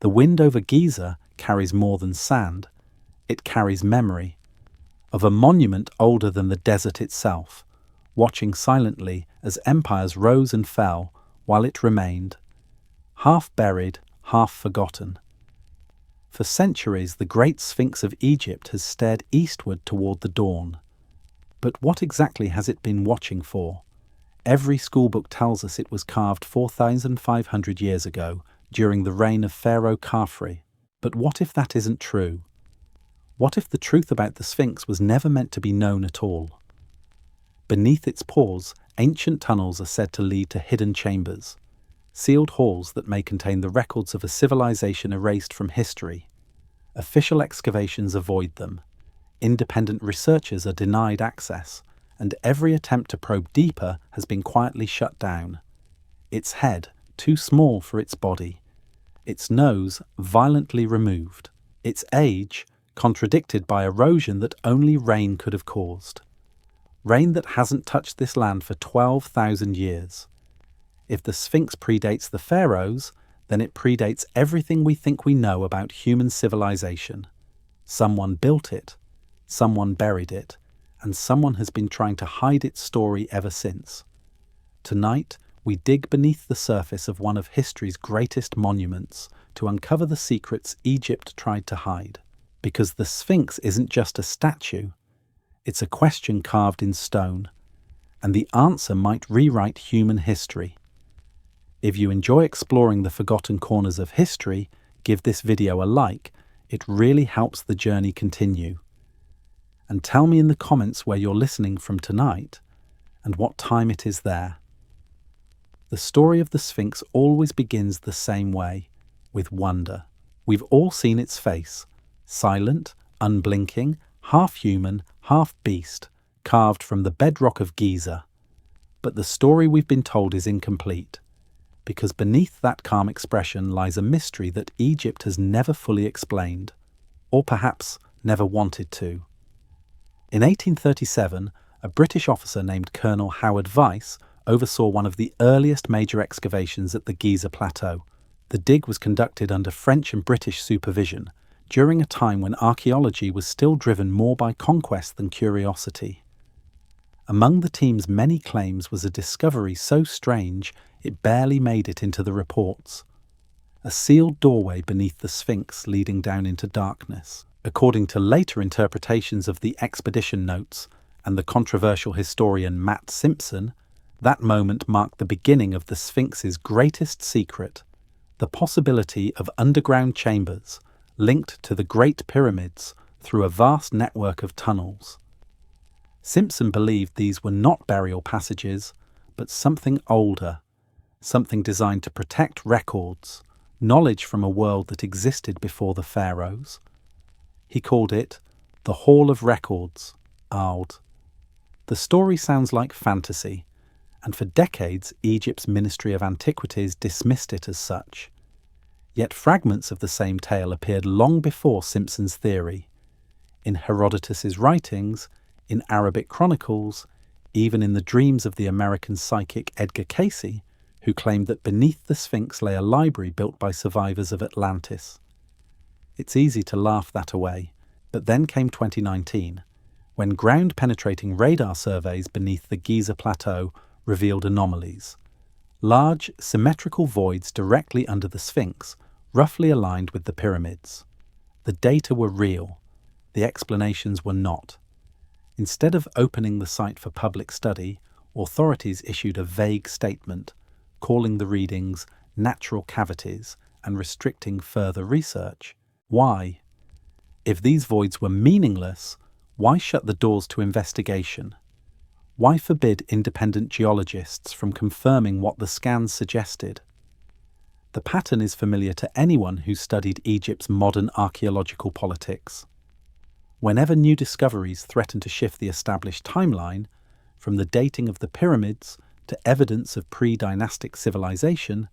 The wind over Giza carries more than sand. It carries memory of a monument older than the desert itself, watching silently as empires rose and fell while it remained, half buried, half forgotten. For centuries, the Great Sphinx of Egypt has stared eastward toward the dawn. But what exactly has it been watching for? Every schoolbook tells us it was carved 4,500 years ago, during the reign of Pharaoh Khafre. But what if that isn't true? What if the truth about the Sphinx was never meant to be known at all? Beneath its paws, ancient tunnels are said to lead to hidden chambers, sealed halls that may contain the records of a civilization erased from history. Official excavations avoid them. Independent researchers are denied access, and every attempt to probe deeper has been quietly shut down. Its head, too small for its body. Its nose, violently removed. Its age, contradicted by erosion that only rain could have caused. Rain that hasn't touched this land for 12,000 years. If the Sphinx predates the Pharaohs, then it predates everything we think we know about human civilization. Someone built it, someone buried it, and someone has been trying to hide its story ever since. Tonight, we dig beneath the surface of one of history's greatest monuments to uncover the secrets Egypt tried to hide. Because the Sphinx isn't just a statue, it's a question carved in stone, and the answer might rewrite human history. If you enjoy exploring the forgotten corners of history, give this video a like. It really helps the journey continue. And tell me in the comments where you're listening from tonight and what time it is there. The story of the Sphinx always begins the same way, with wonder. We've all seen its face, silent, unblinking, half human, half beast, carved from the bedrock of Giza. But the story we've been told is incomplete, because beneath that calm expression lies a mystery that Egypt has never fully explained, or perhaps never wanted to. In 1837, a British officer named Colonel Howard Vyse oversaw one of the earliest major excavations at the Giza Plateau. The dig was conducted under French and British supervision, during a time when archaeology was still driven more by conquest than curiosity. Among the team's many claims was a discovery so strange it barely made it into the reports. A sealed doorway beneath the Sphinx leading down into darkness. According to later interpretations of the expedition notes and the controversial historian Matt Simpson, that moment marked the beginning of the Sphinx's greatest secret, the possibility of underground chambers linked to the Great Pyramids through a vast network of tunnels. Simpson believed these were not burial passages, but something older, something designed to protect records, knowledge from a world that existed before the Pharaohs. He called it the Hall of Records, Ard. The story sounds like fantasy, and for decades Egypt's Ministry of Antiquities dismissed it as such. Yet fragments of the same tale appeared long before Simpson's theory. In Herodotus's writings, in Arabic chronicles, even in the dreams of the American psychic Edgar Cayce, who claimed that beneath the Sphinx lay a library built by survivors of Atlantis. It's easy to laugh that away, but then came 2019, when ground-penetrating radar surveys beneath the Giza Plateau revealed anomalies. Large, symmetrical voids directly under the Sphinx, roughly aligned with the pyramids. The data were real, the explanations were not. Instead of opening the site for public study, authorities issued a vague statement, calling the readings natural cavities and restricting further research. Why? If these voids were meaningless, why shut the doors to investigation? Why forbid independent geologists from confirming what the scans suggested? The pattern is familiar to anyone who studied Egypt's modern archaeological politics. Whenever new discoveries threaten to shift the established timeline, from the dating of the pyramids to evidence of pre-dynastic civilization,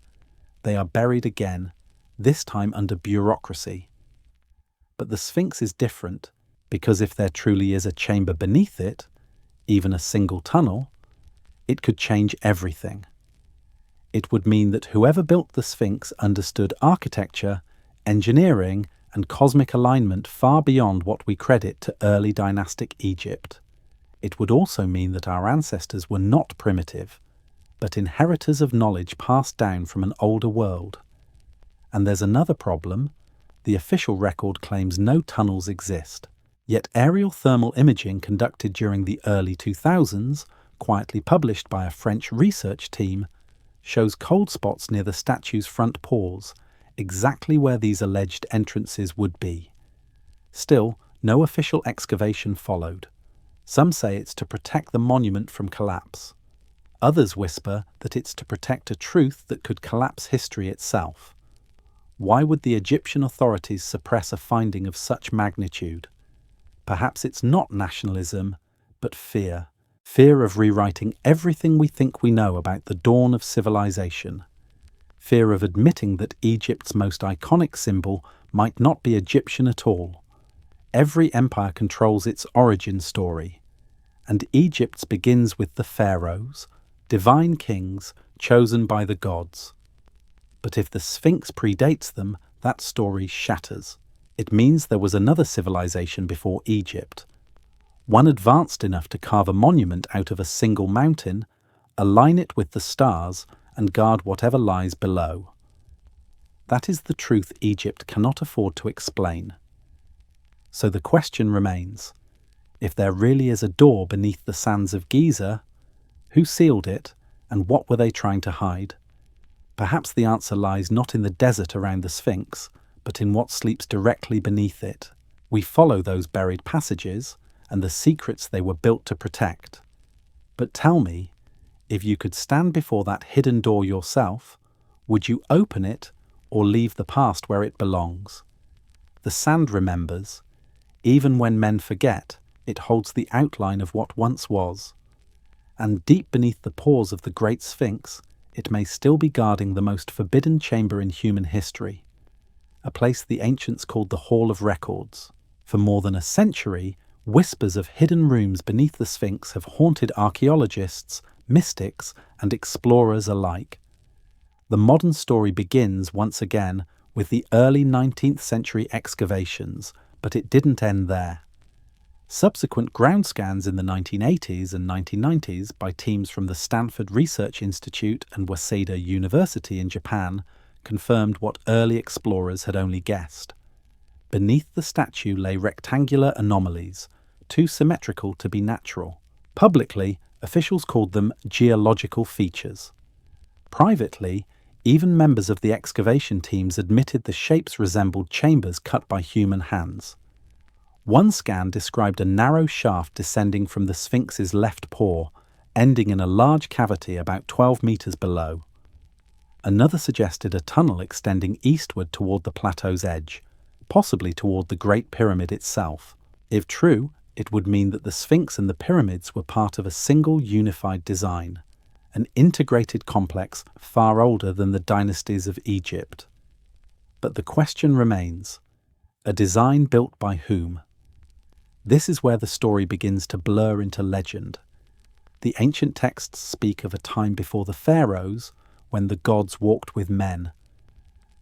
they are buried again, this time under bureaucracy. But the Sphinx is different, because if there truly is a chamber beneath it, even a single tunnel, it could change everything. It would mean that whoever built the Sphinx understood architecture, engineering, and cosmic alignment far beyond what we credit to early dynastic Egypt. It would also mean that our ancestors were not primitive, but inheritors of knowledge passed down from an older world. And there's another problem. The official record claims no tunnels exist. Yet aerial thermal imaging conducted during the early 2000s, quietly published by a French research team, shows cold spots near the statue's front paws, exactly where these alleged entrances would be. Still, no official excavation followed. Some say it's to protect the monument from collapse. Others whisper that it's to protect a truth that could collapse history itself. Why would the Egyptian authorities suppress a finding of such magnitude? Perhaps it's not nationalism, but fear. Fear of rewriting everything we think we know about the dawn of civilization. Fear of admitting that Egypt's most iconic symbol might not be Egyptian at all. Every empire controls its origin story, and Egypt's begins with the Pharaohs, divine kings chosen by the gods. But if the Sphinx predates them, that story shatters. It means there was another civilization before Egypt, one advanced enough to carve a monument out of a single mountain, align it with the stars, and guard whatever lies below. That is the truth Egypt cannot afford to explain. So the question remains, if there really is a door beneath the sands of Giza, who sealed it, and what were they trying to hide? Perhaps the answer lies not in the desert around the Sphinx, but in what sleeps directly beneath it. We follow those buried passages and the secrets they were built to protect. But tell me, if you could stand before that hidden door yourself, would you open it or leave the past where it belongs? The sand remembers. Even when men forget, it holds the outline of what once was. And deep beneath the paws of the Great Sphinx, it may still be guarding the most forbidden chamber in human history, a place the ancients called the Hall of Records. For more than a century, whispers of hidden rooms beneath the Sphinx have haunted archaeologists, mystics, and explorers alike. The modern story begins, once again, with the early 19th century excavations, but it didn't end there. Subsequent ground scans in the 1980s and 1990s by teams from the Stanford Research Institute and Waseda University in Japan confirmed what early explorers had only guessed. Beneath the statue lay rectangular anomalies, too symmetrical to be natural. Publicly, officials called them geological features. Privately, even members of the excavation teams admitted the shapes resembled chambers cut by human hands. One scan described a narrow shaft descending from the Sphinx's left paw, ending in a large cavity about 12 meters below. Another suggested a tunnel extending eastward toward the plateau's edge, possibly toward the Great Pyramid itself. If true, it would mean that the Sphinx and the pyramids were part of a single unified design, an integrated complex far older than the dynasties of Egypt. But the question remains, a design built by whom? This is where the story begins to blur into legend. The ancient texts speak of a time before the Pharaohs, when the gods walked with men.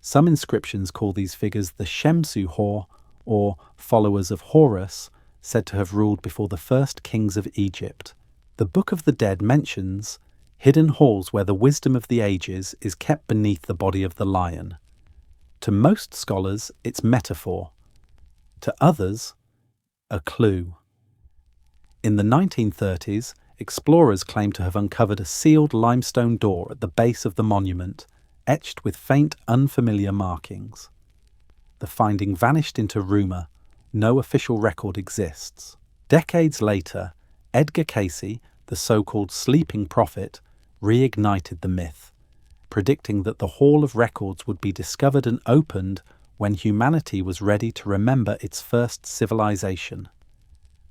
Some inscriptions call these figures the Shemsu-Hor, or followers of Horus, said to have ruled before the first kings of Egypt. The Book of the Dead mentions hidden halls where the wisdom of the ages is kept beneath the body of the lion. To most scholars, it's metaphor. To others, a clue. In the 1930s, explorers claimed to have uncovered a sealed limestone door at the base of the monument, etched with faint, unfamiliar markings. The finding vanished into rumour. No official record exists. Decades later, Edgar Cayce, the so-called sleeping prophet, reignited the myth, predicting that the Hall of Records would be discovered and opened when humanity was ready to remember its first civilization.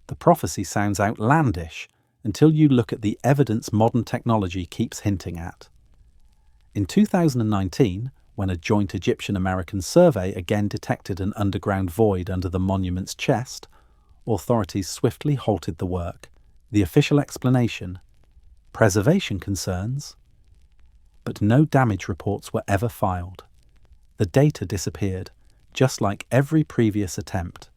The prophecy sounds outlandish until you look at the evidence modern technology keeps hinting at. In 2019, when a joint Egyptian-American survey again detected an underground void under the monument's chest, authorities swiftly halted the work. The official explanation: preservation concerns. But no damage reports were ever filed. The data disappeared, just like every previous attempt.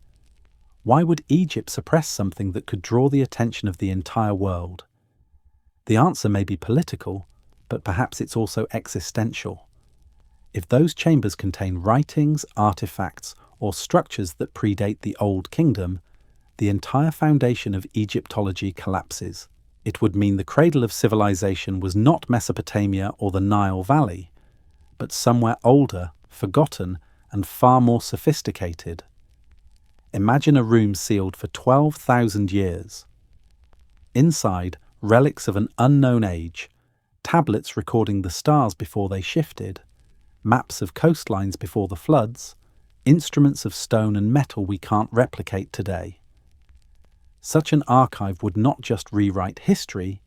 Why would Egypt suppress something that could draw the attention of the entire world? The answer may be political, but perhaps it's also existential. If those chambers contain writings, artifacts, or structures that predate the Old Kingdom, the entire foundation of Egyptology collapses. It would mean the cradle of civilization was not Mesopotamia or the Nile Valley, but somewhere older, forgotten, and far more sophisticated. Imagine a room sealed for 12,000 years. Inside, relics of an unknown age, tablets recording the stars before they shifted, maps of coastlines before the floods, instruments of stone and metal we can't replicate today. Such an archive would not just rewrite history,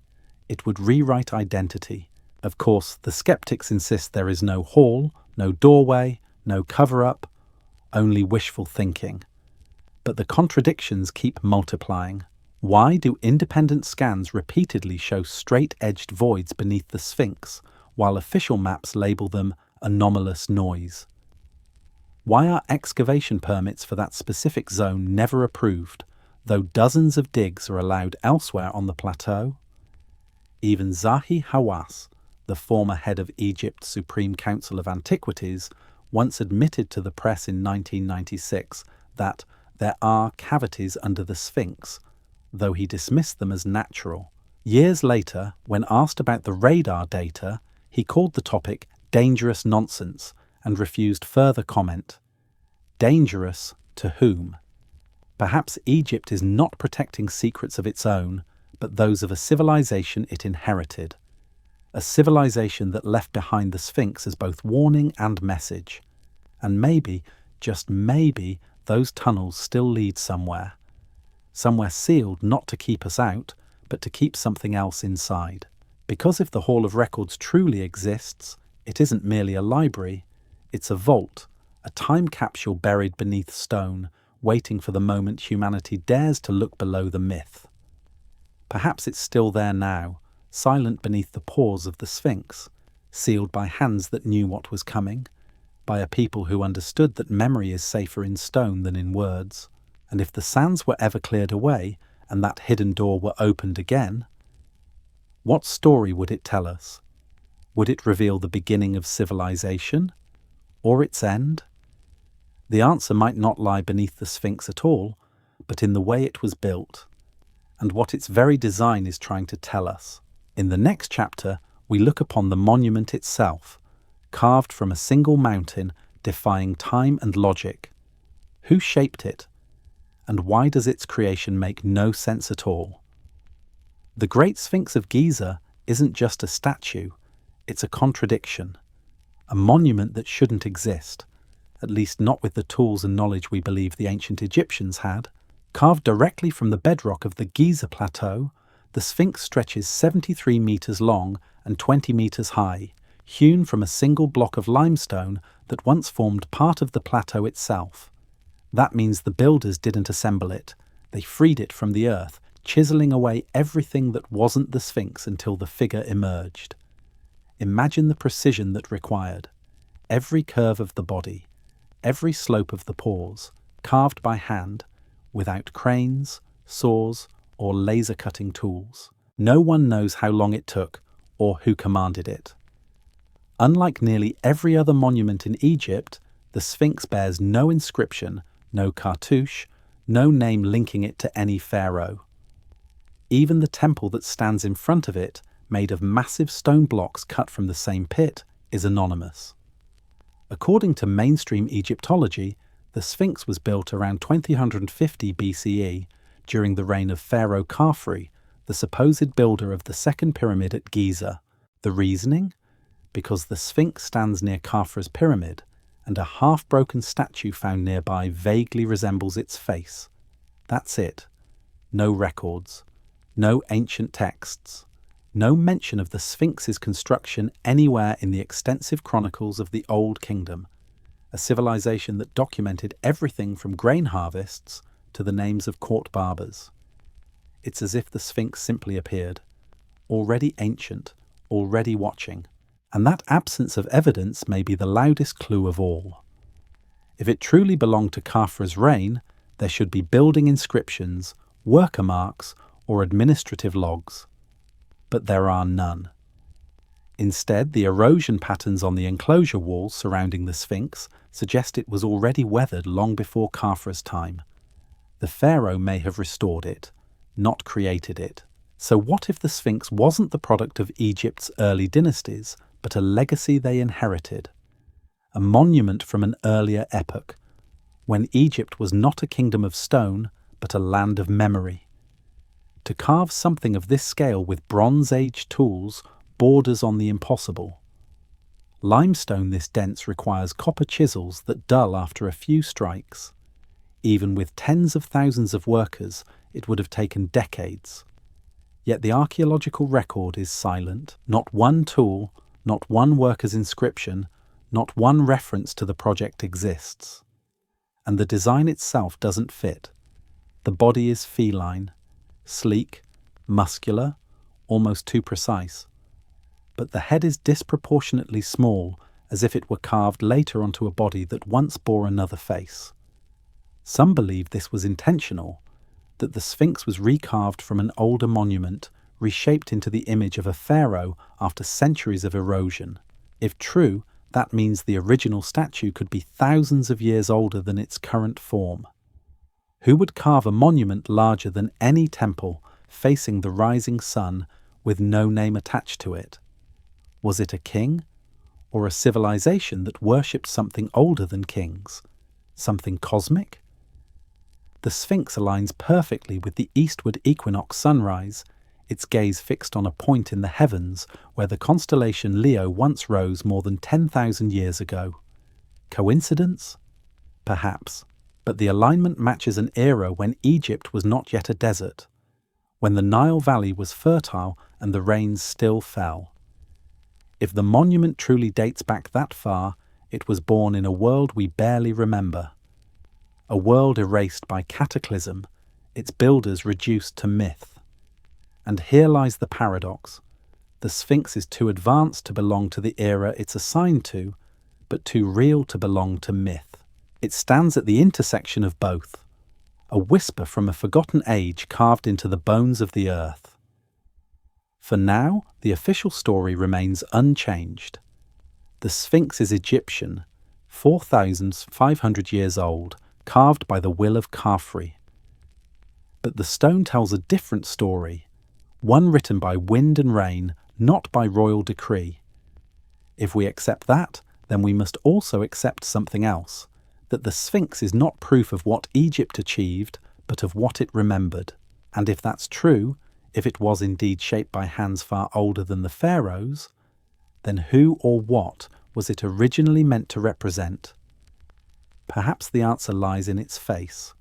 it would rewrite identity. Of course, the skeptics insist there is no hall, no doorway, no cover-up, only wishful thinking. But the contradictions keep multiplying. Why do independent scans repeatedly show straight-edged voids beneath the Sphinx, while official maps label them anomalous noise? Why are excavation permits for that specific zone never approved, though dozens of digs are allowed elsewhere on the plateau? Even Zahi Hawass, the former head of Egypt's Supreme Council of Antiquities, once admitted to the press in 1996 that there are cavities under the Sphinx, though he dismissed them as natural. Years later, when asked about the radar data, he called the topic dangerous nonsense and refused further comment. Dangerous to whom? Perhaps Egypt is not protecting secrets of its own, but those of a civilization it inherited. A civilization that left behind the Sphinx as both warning and message. And maybe, just maybe, those tunnels still lead somewhere. Somewhere sealed not to keep us out, but to keep something else inside. Because if the Hall of Records truly exists, it isn't merely a library, it's a vault, a time capsule buried beneath stone, waiting for the moment humanity dares to look below the myth. Perhaps it's still there now, silent beneath the paws of the Sphinx, sealed by hands that knew what was coming, by a people who understood that memory is safer in stone than in words. And if the sands were ever cleared away, and that hidden door were opened again, what story would it tell us? Would it reveal the beginning of civilization? Or its end? The answer might not lie beneath the Sphinx at all, but in the way it was built, and what its very design is trying to tell us. In the next chapter, we look upon the monument itself, carved from a single mountain, defying time and logic. Who shaped it? And why does its creation make no sense at all? The Great Sphinx of Giza isn't just a statue, it's a contradiction. A monument that shouldn't exist, at least not with the tools and knowledge we believe the ancient Egyptians had. Carved directly from the bedrock of the Giza Plateau, the Sphinx stretches 73 meters long and 20 meters high, hewn from a single block of limestone that once formed part of the plateau itself. That means the builders didn't assemble it. They freed it from the earth, chiseling away everything that wasn't the Sphinx until the figure emerged. Imagine the precision that required. Every curve of the body, every slope of the paws, carved by hand, without cranes, saws, or laser-cutting tools. No one knows how long it took or who commanded it. Unlike nearly every other monument in Egypt, the Sphinx bears no inscription, no cartouche, no name linking it to any pharaoh. Even the temple that stands in front of it, made of massive stone blocks cut from the same pit, is anonymous. According to mainstream Egyptology, the Sphinx was built around 2050 BCE during the reign of Pharaoh Khafre, the supposed builder of the second pyramid at Giza. The reasoning? Because the Sphinx stands near Khafre's pyramid, and a half-broken statue found nearby vaguely resembles its face. That's it. No records. No ancient texts. No mention of the Sphinx's construction anywhere in the extensive chronicles of the Old Kingdom, a civilization that documented everything from grain harvests to the names of court barbers. It's as if the Sphinx simply appeared, already ancient, already watching. And that absence of evidence may be the loudest clue of all. If it truly belonged to Khafra's reign, there should be building inscriptions, worker marks, or administrative logs. But there are none. Instead, the erosion patterns on the enclosure walls surrounding the Sphinx suggest it was already weathered long before Khafra's time. The pharaoh may have restored it, not created it. So what if the Sphinx wasn't the product of Egypt's early dynasties, but a legacy they inherited? A monument from an earlier epoch, when Egypt was not a kingdom of stone, but a land of memory. To carve something of this scale with Bronze Age tools borders on the impossible. Limestone this dense requires copper chisels that dull after a few strikes. Even with tens of thousands of workers, it would have taken decades. Yet the archaeological record is silent. Not one tool, not one worker's inscription, not one reference to the project exists. And the design itself doesn't fit. The body is feline, sleek, muscular, almost too precise. But the head is disproportionately small, as if it were carved later onto a body that once bore another face. Some believe this was intentional, that the Sphinx was recarved from an older monument, reshaped into the image of a pharaoh after centuries of erosion. If true, that means the original statue could be thousands of years older than its current form. Who would carve a monument larger than any temple, facing the rising sun, with no name attached to it? Was it a king, or a civilization that worshipped something older than kings? Something cosmic? The Sphinx aligns perfectly with the eastward equinox sunrise, its gaze fixed on a point in the heavens where the constellation Leo once rose more than 10,000 years ago. Coincidence? Perhaps. But the alignment matches an era when Egypt was not yet a desert, when the Nile Valley was fertile and the rains still fell. If the monument truly dates back that far, it was born in a world we barely remember. A world erased by cataclysm, its builders reduced to myth. And here lies the paradox. The Sphinx is too advanced to belong to the era it's assigned to, but too real to belong to myth. It stands at the intersection of both, a whisper from a forgotten age carved into the bones of the earth. For now, the official story remains unchanged. The Sphinx is Egyptian, 4,500 years old, carved by the will of Khafre. But the stone tells a different story, one written by wind and rain, not by royal decree. If we accept that, then we must also accept something else, that the Sphinx is not proof of what Egypt achieved, but of what it remembered. And if that's true, if it was indeed shaped by hands far older than the Pharaohs, then who or what was it originally meant to represent? Perhaps the answer lies in its face,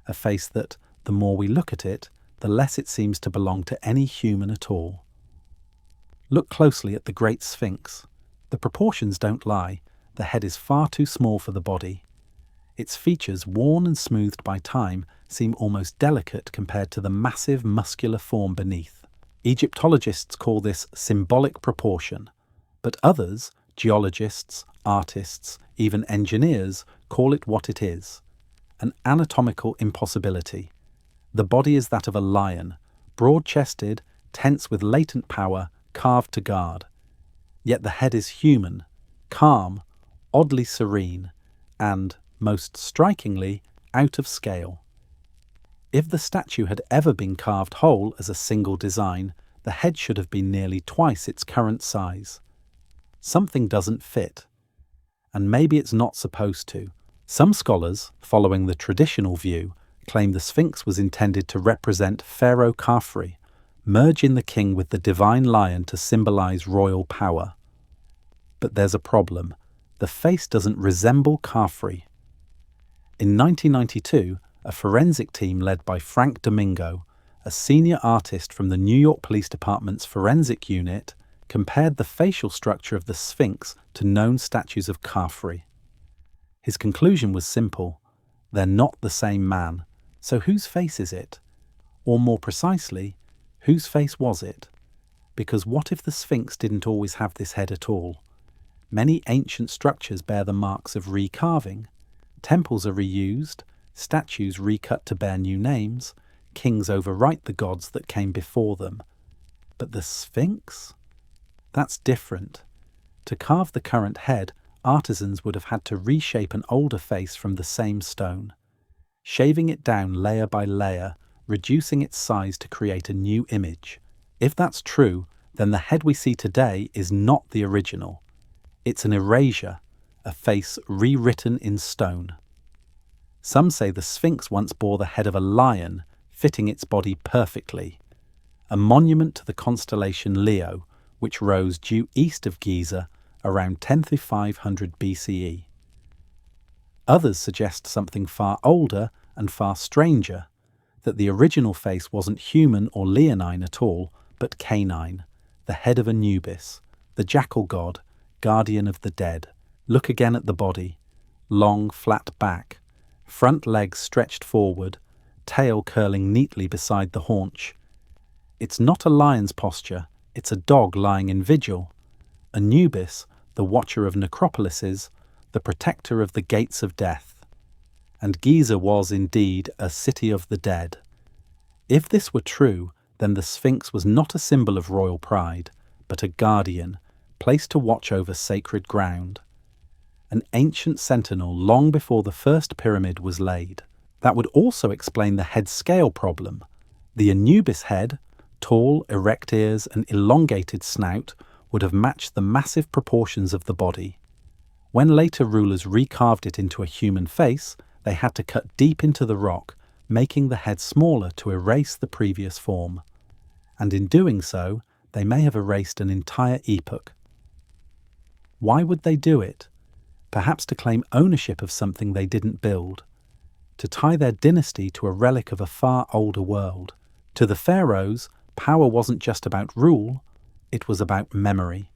a face that, the more we look at it, the less it seems to belong to any human at all. Look closely at the Great Sphinx. The proportions don't lie. The head is far too small for the body. Its features, worn and smoothed by time, seem almost delicate compared to the massive muscular form beneath. Egyptologists call this symbolic proportion, but others, geologists, artists, even engineers, call it what it is, an anatomical impossibility. The body is that of a lion, broad-chested, tense with latent power, carved to guard. Yet the head is human, calm, oddly serene, and, most strikingly, out of scale. If the statue had ever been carved whole as a single design, the head should have been nearly twice its current size. Something doesn't fit. And maybe it's not supposed to. Some scholars, following the traditional view, claim the Sphinx was intended to represent Pharaoh Khafre, merging the king with the divine lion to symbolize royal power. But there's a problem. The face doesn't resemble Khafre. In 1992, a forensic team led by Frank Domingo, a senior artist from the New York Police Department's forensic unit, compared the facial structure of the Sphinx to known statues of Khafre. His conclusion was simple. They're not the same man. So whose face is it? Or more precisely, whose face was it? Because what if the Sphinx didn't always have this head at all? Many ancient structures bear the marks of recarving. Temples are reused, statues recut to bear new names, kings overwrite the gods that came before them. But the Sphinx? That's different. To carve the current head, artisans would have had to reshape an older face from the same stone, shaving it down layer by layer, reducing its size to create a new image. If that's true, then the head we see today is not the original. It's an erasure, a face rewritten in stone. Some say the Sphinx once bore the head of a lion, fitting its body perfectly, a monument to the constellation Leo, which rose due east of Giza around 10,500 BCE. Others suggest something far older and far stranger, that the original face wasn't human or leonine at all, but canine, the head of Anubis, the jackal god, guardian of the dead. Look again at the body. Long, flat back, front legs stretched forward, tail curling neatly beside the haunch. It's not a lion's posture, it's a dog lying in vigil. Anubis, the watcher of necropolises, the protector of the gates of death. And Giza was indeed a city of the dead. If this were true, then the Sphinx was not a symbol of royal pride, but a guardian, placed to watch over sacred ground. An ancient sentinel long before the first pyramid was laid. That would also explain the head scale problem. The Anubis head, tall, erect ears and elongated snout, would have matched the massive proportions of the body. When later rulers recarved it into a human face, they had to cut deep into the rock, making the head smaller to erase the previous form. And in doing so, they may have erased an entire epoch. Why would they do it? Perhaps to claim ownership of something they didn't build, to tie their dynasty to a relic of a far older world. To the Pharaohs, power wasn't just about rule, it was about memory.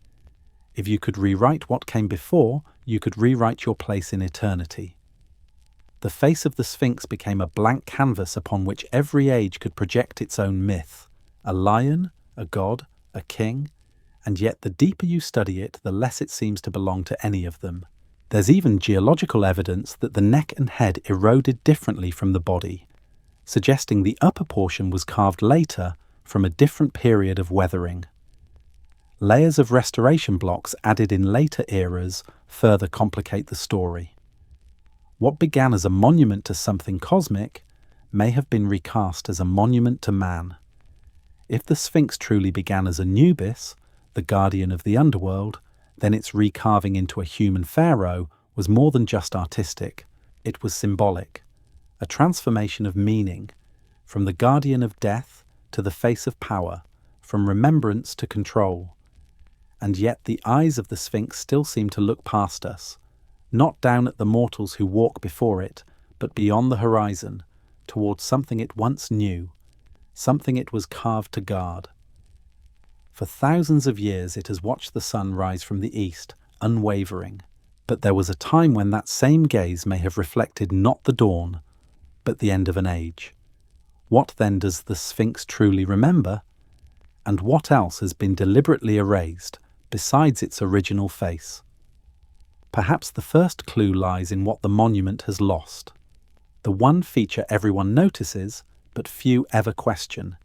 If you could rewrite what came before, you could rewrite your place in eternity. The face of the Sphinx became a blank canvas upon which every age could project its own myth. A lion, a god, a king, and yet the deeper you study it, the less it seems to belong to any of them. There's even geological evidence that the neck and head eroded differently from the body, suggesting the upper portion was carved later from a different period of weathering. Layers of restoration blocks added in later eras further complicate the story. What began as a monument to something cosmic may have been recast as a monument to man. If the Sphinx truly began as Anubis, the guardian of the underworld, then its recarving into a human pharaoh was more than just artistic. It was symbolic, a transformation of meaning, from the guardian of death to the face of power, from remembrance to control. And yet the eyes of the Sphinx still seem to look past us, not down at the mortals who walk before it, but beyond the horizon, towards something it once knew, something it was carved to guard. For thousands of years it has watched the sun rise from the east, unwavering. But there was a time when that same gaze may have reflected not the dawn, but the end of an age. What then does the Sphinx truly remember? And what else has been deliberately erased, besides its original face? Perhaps the first clue lies in what the monument has lost. The one feature everyone notices, but few ever question: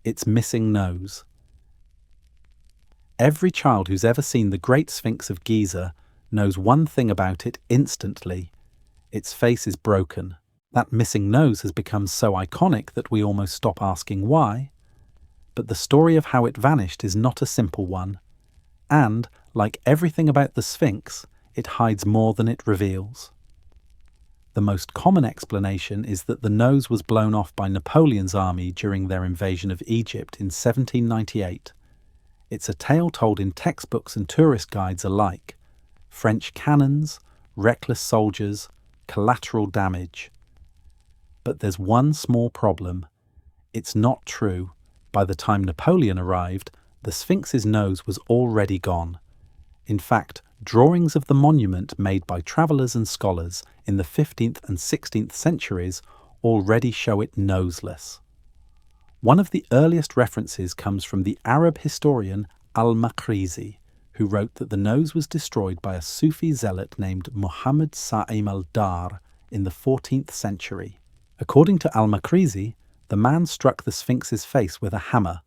its missing nose. Every child who's ever seen the Great Sphinx of Giza knows one thing about it instantly. Its face is broken. That missing nose has become so iconic that we almost stop asking why. But the story of how it vanished is not a simple one. And, like everything about the Sphinx, it hides more than it reveals. The most common explanation is that the nose was blown off by Napoleon's army during their invasion of Egypt in 1798. It's a tale told in textbooks and tourist guides alike. French cannons, reckless soldiers, collateral damage. But there's one small problem. It's not true. By the time Napoleon arrived, the Sphinx's nose was already gone. In fact, drawings of the monument made by travellers and scholars in the 15th and 16th centuries already show it noseless. One of the earliest references comes from the Arab historian al-Makrizi, who wrote that the nose was destroyed by a Sufi zealot named Muhammad Sa'im al-Dar in the 14th century. According to Al-Makrizi, the man struck the Sphinx's face with a hammer,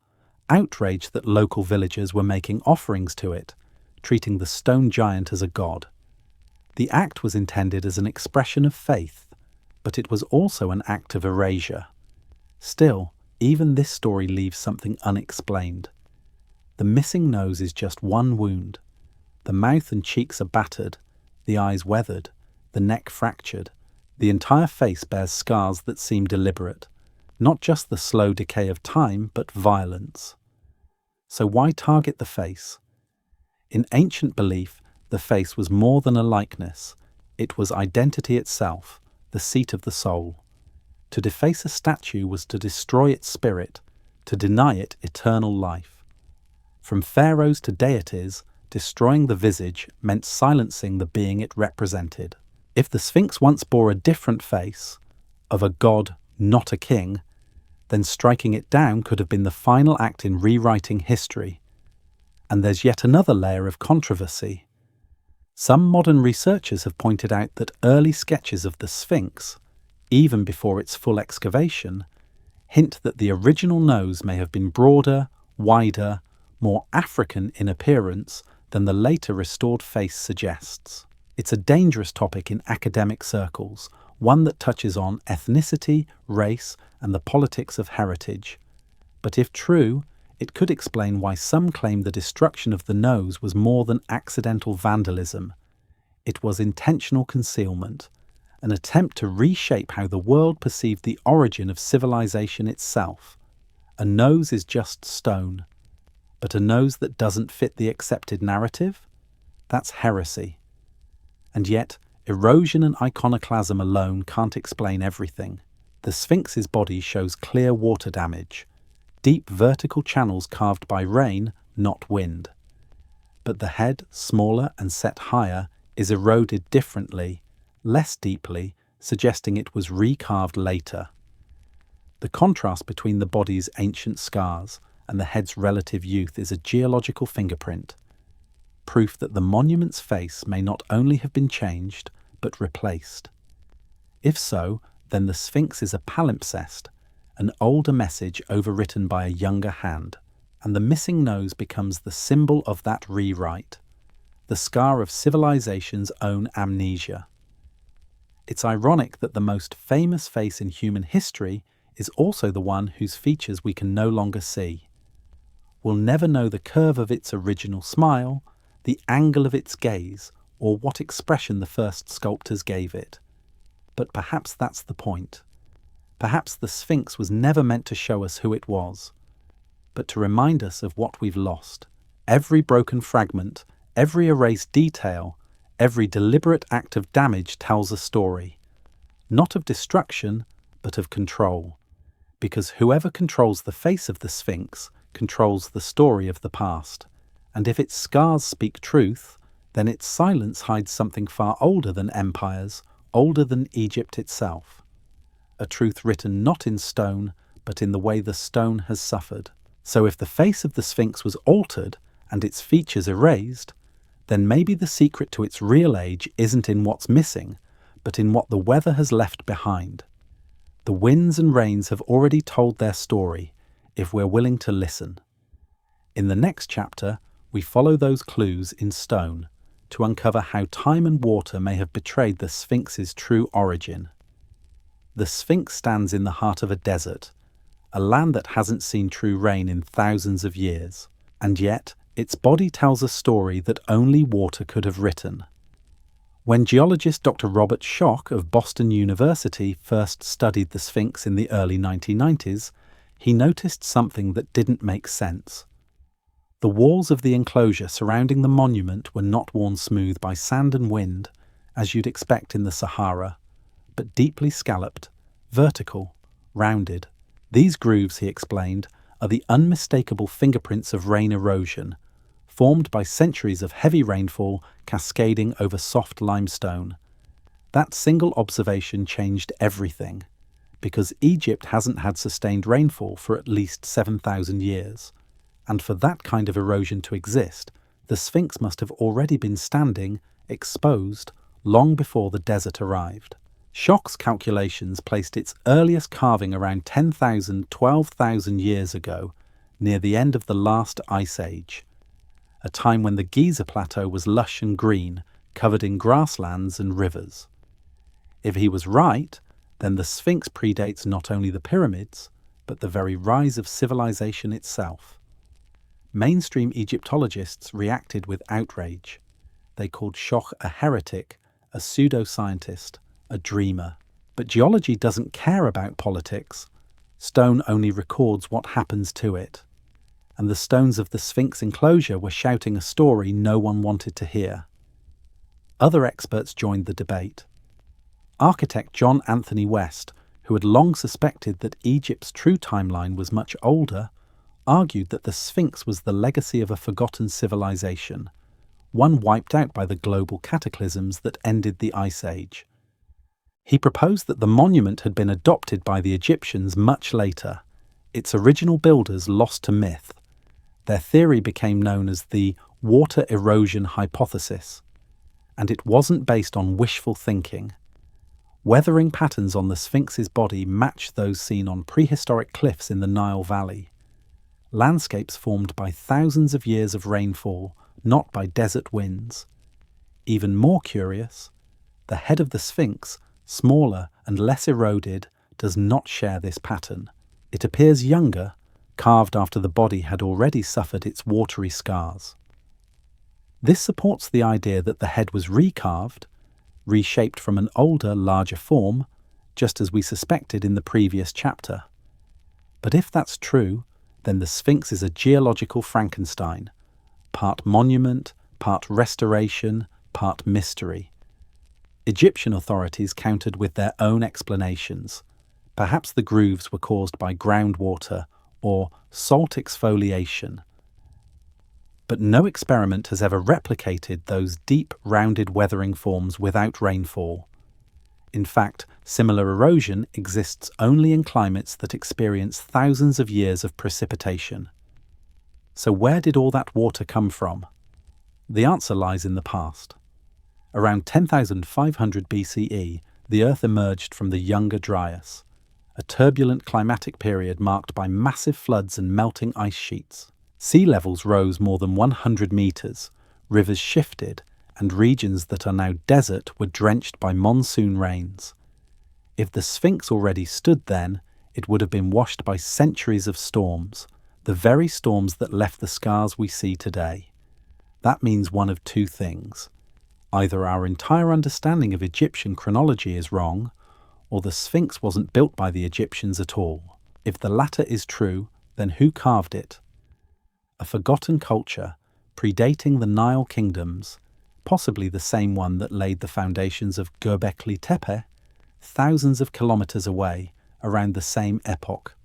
outraged that local villagers were making offerings to it, treating the stone giant as a god. The act was intended as an expression of faith, but it was also an act of erasure. Still, even this story leaves something unexplained. The missing nose is just one wound. The mouth and cheeks are battered, the eyes weathered, the neck fractured. The entire face bears scars that seem deliberate, not just the slow decay of time, but violence. So why target the face? In ancient belief, the face was more than a likeness. It was identity itself, the seat of the soul. To deface a statue was to destroy its spirit, to deny it eternal life. From pharaohs to deities, destroying the visage meant silencing the being it represented. If the Sphinx once bore a different face, of a god, not a king, then striking it down could have been the final act in rewriting history. And there's yet another layer of controversy. Some modern researchers have pointed out that early sketches of the Sphinx, even before its full excavation, hint that the original nose may have been broader, wider, more African in appearance than the later restored face suggests. It's a dangerous topic in academic circles, one that touches on ethnicity, race, and the politics of heritage. But if true, it could explain why some claim the destruction of the nose was more than accidental vandalism. It was intentional concealment, an attempt to reshape how the world perceived the origin of civilization itself. A nose is just stone, but a nose that doesn't fit the accepted narrative? That's heresy. And yet, erosion and iconoclasm alone can't explain everything. The Sphinx's body shows clear water damage, deep vertical channels carved by rain, not wind. But the head, smaller and set higher, is eroded differently, less deeply, suggesting it was recarved later. The contrast between the body's ancient scars and the head's relative youth is a geological fingerprint, proof that the monument's face may not only have been changed, but replaced. If so, then the Sphinx is a palimpsest, an older message overwritten by a younger hand, and the missing nose becomes the symbol of that rewrite, the scar of civilization's own amnesia. It's ironic that the most famous face in human history is also the one whose features we can no longer see. We'll never know the curve of its original smile, the angle of its gaze, or what expression the first sculptors gave it. But perhaps that's the point. Perhaps the Sphinx was never meant to show us who it was, but to remind us of what we've lost. Every broken fragment, every erased detail, every deliberate act of damage tells a story, not of destruction, but of control. Because whoever controls the face of the Sphinx controls the story of the past. And if its scars speak truth, then its silence hides something far older than empires, older than Egypt itself. A truth written not in stone, but in the way the stone has suffered. So if the face of the Sphinx was altered and its features erased, then maybe the secret to its real age isn't in what's missing, but in what the weather has left behind. The winds and rains have already told their story, if we're willing to listen. In the next chapter, we follow those clues in stone to uncover how time and water may have betrayed the Sphinx's true origin. The Sphinx stands in the heart of a desert, a land that hasn't seen true rain in thousands of years, and yet its body tells a story that only water could have written. When geologist Dr. Robert Schoch of Boston University first studied the Sphinx in the early 1990s, he noticed something that didn't make sense. The walls of the enclosure surrounding the monument were not worn smooth by sand and wind, as you'd expect in the Sahara, but deeply scalloped, vertical, rounded. These grooves, he explained, are the unmistakable fingerprints of rain erosion, formed by centuries of heavy rainfall cascading over soft limestone. That single observation changed everything, because Egypt hasn't had sustained rainfall for at least 7,000 years. And for that kind of erosion to exist, the Sphinx must have already been standing, exposed, long before the desert arrived. Schoch's calculations placed its earliest carving around 10,000 to 12,000 years ago, near the end of the last ice age, a time when the Giza Plateau was lush and green, covered in grasslands and rivers. If he was right, then the Sphinx predates not only the pyramids, but the very rise of civilization itself. Mainstream Egyptologists reacted with outrage. They called Schoch a heretic, a pseudoscientist, a dreamer. But geology doesn't care about politics. Stone only records what happens to it. And the stones of the Sphinx enclosure were shouting a story no one wanted to hear. Other experts joined the debate. Architect John Anthony West, who had long suspected that Egypt's true timeline was much older, argued that the Sphinx was the legacy of a forgotten civilization, one wiped out by the global cataclysms that ended the Ice Age. He proposed that the monument had been adopted by the Egyptians much later, its original builders lost to myth. Their theory became known as the water erosion hypothesis, and it wasn't based on wishful thinking. Weathering patterns on the Sphinx's body matched those seen on prehistoric cliffs in the Nile Valley. Landscapes formed by thousands of years of rainfall, not by desert winds. Even more curious, the head of the Sphinx, smaller and less eroded, does not share this pattern. It appears younger, carved after the body had already suffered its watery scars. This supports the idea that the head was recarved, reshaped from an older, larger form, just as we suspected in the previous chapter. But if that's true, then the Sphinx is a geological Frankenstein, part monument, part restoration, part mystery. Egyptian authorities countered with their own explanations. Perhaps the grooves were caused by groundwater or salt exfoliation. But no experiment has ever replicated those deep, rounded weathering forms without rainfall. In fact, similar erosion exists only in climates that experience thousands of years of precipitation. So where did all that water come from? The answer lies in the past. Around 10,500 BCE, the Earth emerged from the Younger Dryas, a turbulent climatic period marked by massive floods and melting ice sheets. Sea levels rose more than 100 meters, rivers shifted, and regions that are now desert were drenched by monsoon rains. If the Sphinx already stood then, it would have been washed by centuries of storms, the very storms that left the scars we see today. That means one of two things. Either our entire understanding of Egyptian chronology is wrong, or the Sphinx wasn't built by the Egyptians at all. If the latter is true, then who carved it? A forgotten culture, predating the Nile kingdoms, possibly the same one that laid the foundations of Göbekli Tepe, thousands of kilometers away, around the same epoch.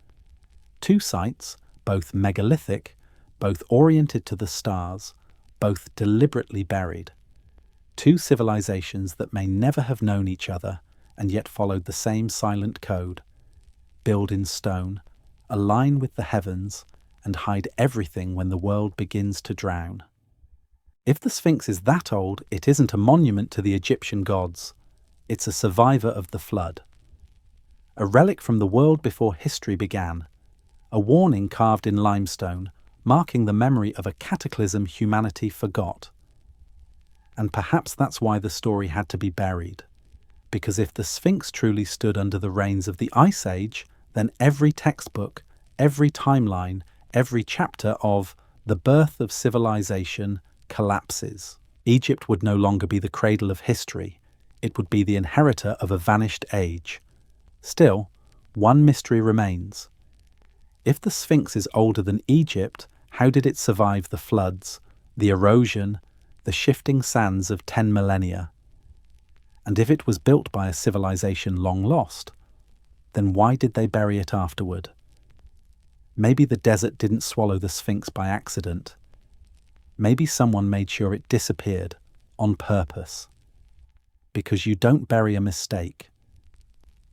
Two sites, both megalithic, both oriented to the stars, both deliberately buried. Two civilizations that may never have known each other and yet followed the same silent code. Build in stone, align with the heavens, and hide everything when the world begins to drown. If the Sphinx is that old, it isn't a monument to the Egyptian gods. It's a survivor of the flood. A relic from the world before history began. A warning carved in limestone, marking the memory of a cataclysm humanity forgot. And perhaps that's why the story had to be buried. Because if the Sphinx truly stood under the rains of the Ice Age, then every textbook, every timeline, every chapter of The Birth of Civilization collapses. Egypt would no longer be the cradle of history. It would be the inheritor of a vanished age. Still, one mystery remains. If the Sphinx is older than Egypt, how did it survive the floods, the erosion, the shifting sands of 10 millennia? And if it was built by a civilization long lost, then why did they bury it afterward? Maybe the desert didn't swallow the Sphinx by accident. Maybe someone made sure it disappeared, on purpose. Because you don't bury a mistake.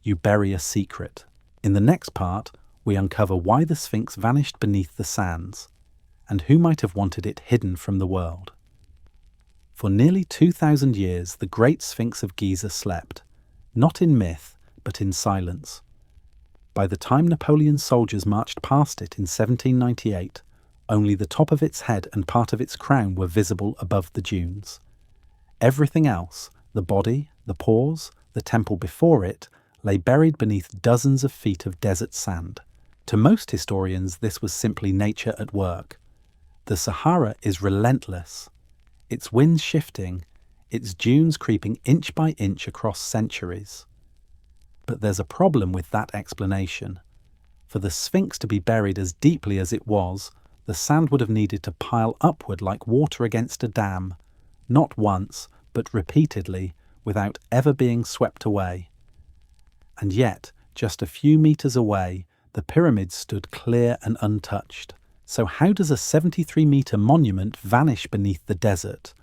You bury a secret. In the next part, we uncover why the Sphinx vanished beneath the sands, and who might have wanted it hidden from the world. For nearly 2,000 years, the Great Sphinx of Giza slept, not in myth, but in silence. By the time Napoleon's soldiers marched past it in 1798, only the top of its head and part of its crown were visible above the dunes. Everything else, the body, the paws, the temple before it, lay buried beneath dozens of feet of desert sand. To most historians, this was simply nature at work. The Sahara is relentless, its winds shifting, its dunes creeping inch by inch across centuries. But there's a problem with that explanation. For the Sphinx to be buried as deeply as it was, the sand would have needed to pile upward like water against a dam, not once, but repeatedly, without ever being swept away. And yet, just a few meters away, the pyramids stood clear and untouched. So how does a 73-meter monument vanish beneath the desert,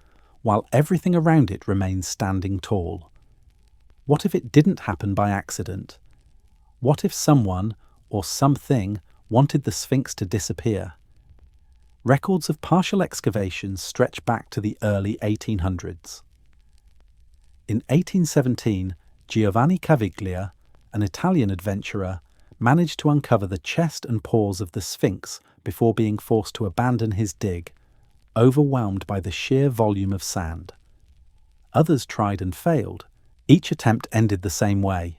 while everything around it remains standing tall? What if it didn't happen by accident? What if someone, or something, wanted the Sphinx to disappear? Records of partial excavations stretch back to the early 1800s. In 1817, Giovanni Caviglia, an Italian adventurer, managed to uncover the chest and paws of the Sphinx before being forced to abandon his dig, overwhelmed by the sheer volume of sand. Others tried and failed. Each attempt ended the same way: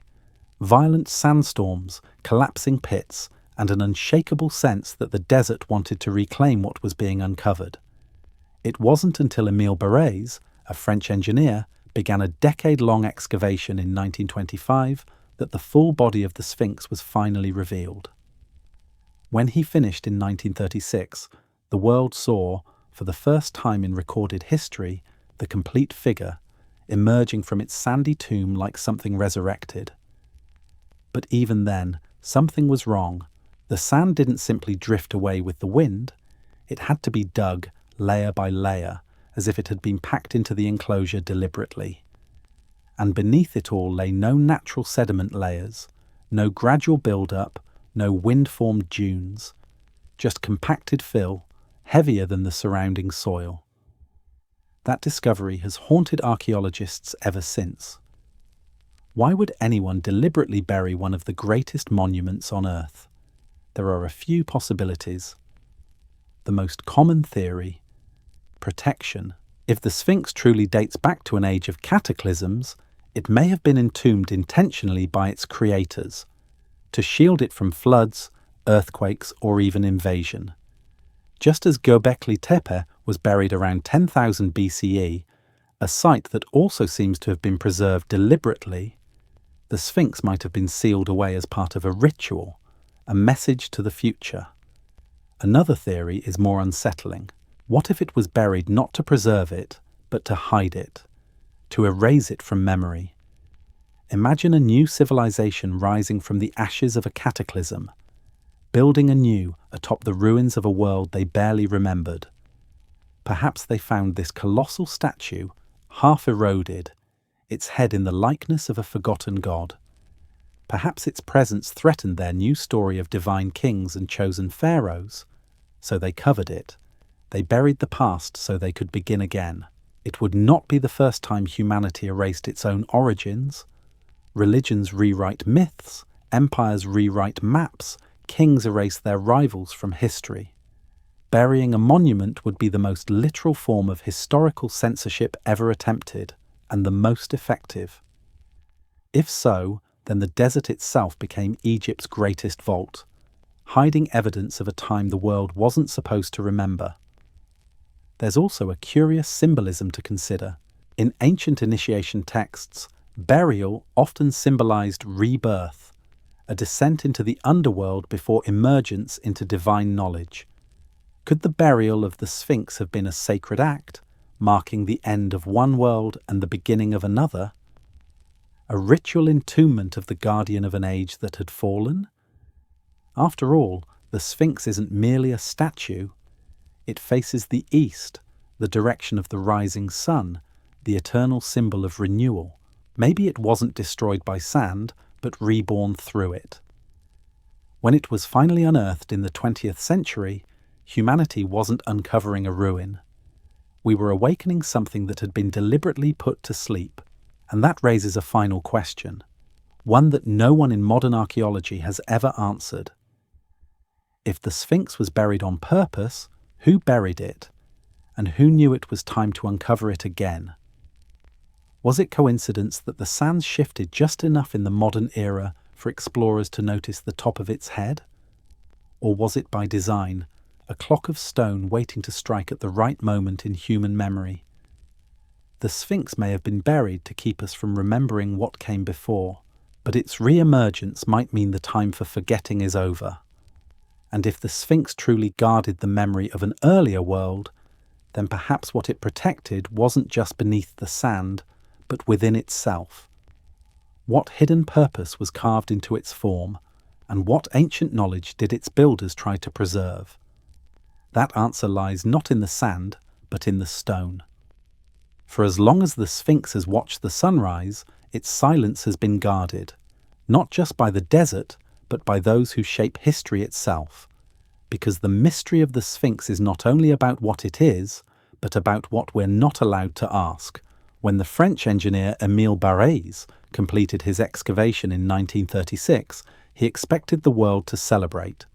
violent sandstorms, collapsing pits, and an unshakable sense that the desert wanted to reclaim what was being uncovered. It wasn't until Émile Barrès, a French engineer, began a decade-long excavation in 1925 that the full body of the Sphinx was finally revealed. When he finished in 1936, the world saw, for the first time in recorded history, the complete figure, emerging from its sandy tomb like something resurrected. But even then, something was wrong. The sand didn't simply drift away with the wind. It had to be dug, layer by layer, as if it had been packed into the enclosure deliberately. And beneath it all lay no natural sediment layers, no gradual build-up, no wind-formed dunes, just compacted fill, heavier than the surrounding soil. That discovery has haunted archaeologists ever since. Why would anyone deliberately bury one of the greatest monuments on Earth? There are a few possibilities. The most common theory: protection. If the Sphinx truly dates back to an age of cataclysms, it may have been entombed intentionally by its creators, to shield it from floods, earthquakes, or even invasion. Just as Göbekli Tepe was buried around 10,000 BCE, a site that also seems to have been preserved deliberately, the Sphinx might have been sealed away as part of a ritual, a message to the future. Another theory is more unsettling. What if it was buried not to preserve it, but to hide it, to erase it from memory? Imagine a new civilization rising from the ashes of a cataclysm, building anew atop the ruins of a world they barely remembered. Perhaps they found this colossal statue, half eroded, its head in the likeness of a forgotten god. Perhaps its presence threatened their new story of divine kings and chosen pharaohs, so they covered it. They buried the past so they could begin again. It would not be the first time humanity erased its own origins. Religions rewrite myths, empires rewrite maps, kings erase their rivals from history. Burying a monument would be the most literal form of historical censorship ever attempted, and the most effective. If so, then the desert itself became Egypt's greatest vault, hiding evidence of a time the world wasn't supposed to remember. There's also a curious symbolism to consider. In ancient initiation texts, burial often symbolized rebirth, a descent into the underworld before emergence into divine knowledge. Could the burial of the Sphinx have been a sacred act, marking the end of one world and the beginning of another? A ritual entombment of the guardian of an age that had fallen? After all, the Sphinx isn't merely a statue. It faces the east, the direction of the rising sun, the eternal symbol of renewal. Maybe it wasn't destroyed by sand, but reborn through it. When it was finally unearthed in the 20th century, humanity wasn't uncovering a ruin. We were awakening something that had been deliberately put to sleep. And that raises a final question, one that no one in modern archaeology has ever answered. If the Sphinx was buried on purpose, who buried it? And who knew it was time to uncover it again? Was it coincidence that the sands shifted just enough in the modern era for explorers to notice the top of its head? Or was it by design, a clock of stone waiting to strike at the right moment in human memory? The Sphinx may have been buried to keep us from remembering what came before, but its re-emergence might mean the time for forgetting is over. And if the Sphinx truly guarded the memory of an earlier world, then perhaps what it protected wasn't just beneath the sand, but within itself. What hidden purpose was carved into its form, and what ancient knowledge did its builders try to preserve? That answer lies not in the sand, but in the stone. For as long as the Sphinx has watched the sunrise, its silence has been guarded, not just by the desert, but by those who shape history itself. Because the mystery of the Sphinx is not only about what it is, but about what we're not allowed to ask. When the French engineer Émile Barrès completed his excavation in 1936, he expected the world to celebrate.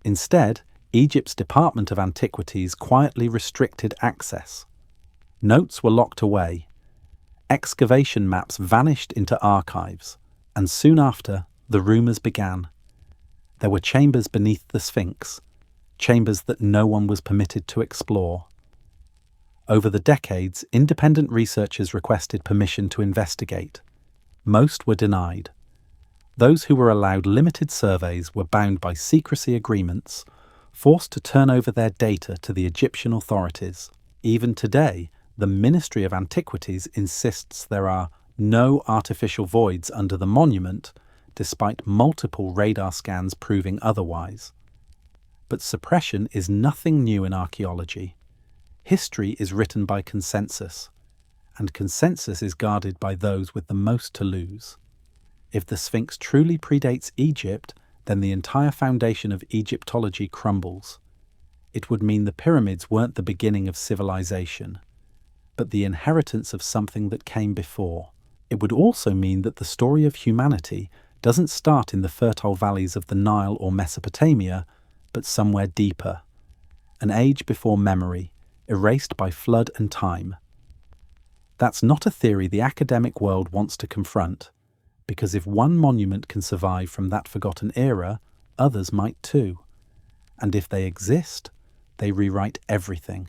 Instead, Egypt's Department of Antiquities quietly restricted access. Notes were locked away. Excavation maps vanished into archives, and soon after, the rumours began. There were chambers beneath the Sphinx, chambers that no one was permitted to explore. Over the decades, independent researchers requested permission to investigate. Most were denied. Those who were allowed limited surveys were bound by secrecy agreements, forced to turn over their data to the Egyptian authorities. Even today, the Ministry of Antiquities insists there are no artificial voids under the monument, despite multiple radar scans proving otherwise. But suppression is nothing new in archaeology. History is written by consensus, and consensus is guarded by those with the most to lose. If the Sphinx truly predates Egypt, then the entire foundation of Egyptology crumbles. It would mean the pyramids weren't the beginning of civilization, but the inheritance of something that came before. It would also mean that the story of humanity doesn't start in the fertile valleys of the Nile or Mesopotamia, but somewhere deeper. An age before memory, erased by flood and time. That's not a theory the academic world wants to confront, because if one monument can survive from that forgotten era, others might too. And if they exist, they rewrite everything.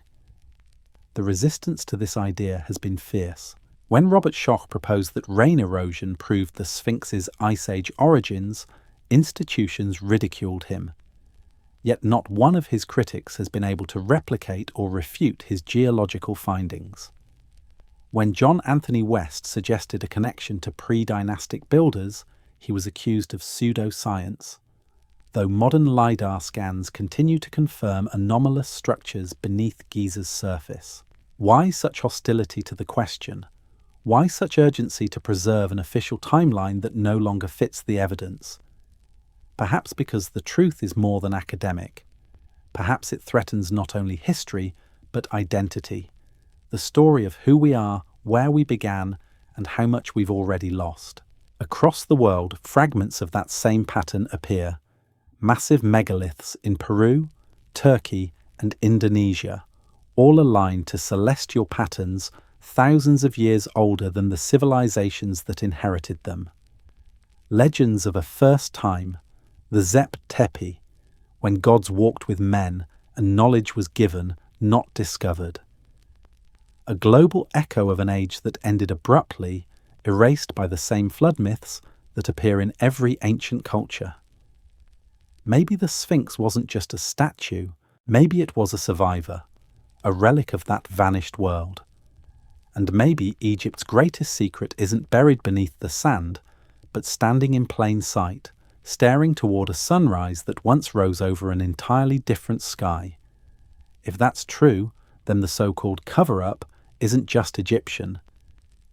The resistance to this idea has been fierce. When Robert Schoch proposed that rain erosion proved the Sphinx's Ice Age origins, institutions ridiculed him. Yet not one of his critics has been able to replicate or refute his geological findings. When John Anthony West suggested a connection to pre-dynastic builders, he was accused of pseudoscience, though modern LiDAR scans continue to confirm anomalous structures beneath Giza's surface. Why such hostility to the question? Why such urgency to preserve an official timeline that no longer fits the evidence? Perhaps because the truth is more than academic. Perhaps it threatens not only history, but identity. The story of who we are, where we began, and how much we've already lost. Across the world, fragments of that same pattern appear. Massive megaliths in Peru, Turkey, and Indonesia, all aligned to celestial patterns thousands of years older than the civilizations that inherited them. Legends of a first time, the Zep Tepi, when gods walked with men and knowledge was given, not discovered. A global echo of an age that ended abruptly, erased by the same flood myths that appear in every ancient culture. Maybe the Sphinx wasn't just a statue, maybe it was a survivor, a relic of that vanished world. And maybe Egypt's greatest secret isn't buried beneath the sand, but standing in plain sight, staring toward a sunrise that once rose over an entirely different sky. If that's true, then the so-called cover-up isn't just Egyptian,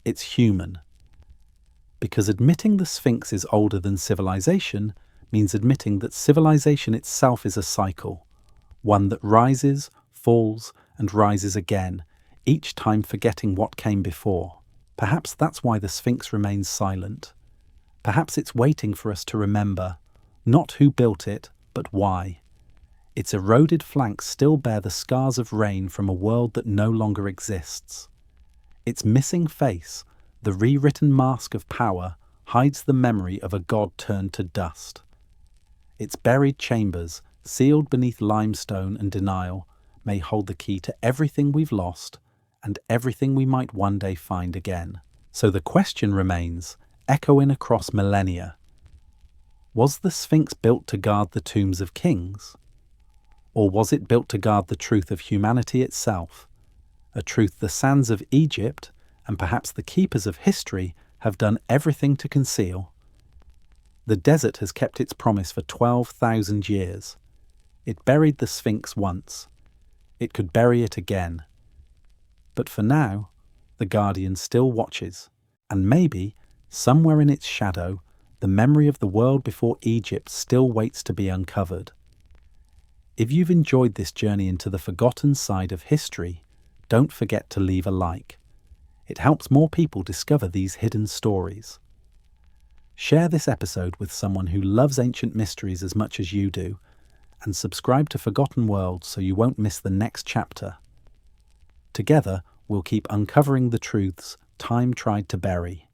it's human. Because admitting the Sphinx is older than civilization means admitting that civilization itself is a cycle, one that rises, falls, and rises again, each time forgetting what came before. Perhaps that's why the Sphinx remains silent. Perhaps it's waiting for us to remember, not who built it, but why. Its eroded flanks still bear the scars of rain from a world that no longer exists. Its missing face, the rewritten mask of power, hides the memory of a god turned to dust. Its buried chambers, sealed beneath limestone and denial, may hold the key to everything we've lost and everything we might one day find again. So the question remains, echoing across millennia. Was the Sphinx built to guard the tombs of kings? Or was it built to guard the truth of humanity itself? A truth the sands of Egypt, and perhaps the keepers of history, have done everything to conceal. The desert has kept its promise for 12,000 years. It buried the Sphinx once. It could bury it again. But for now, the Guardian still watches, and maybe, somewhere in its shadow, the memory of the world before Egypt still waits to be uncovered. If you've enjoyed this journey into the forgotten side of history, don't forget to leave a like. It helps more people discover these hidden stories. Share this episode with someone who loves ancient mysteries as much as you do, and subscribe to Forgotten Worlds so you won't miss the next chapter. Together, we'll keep uncovering the truths time tried to bury.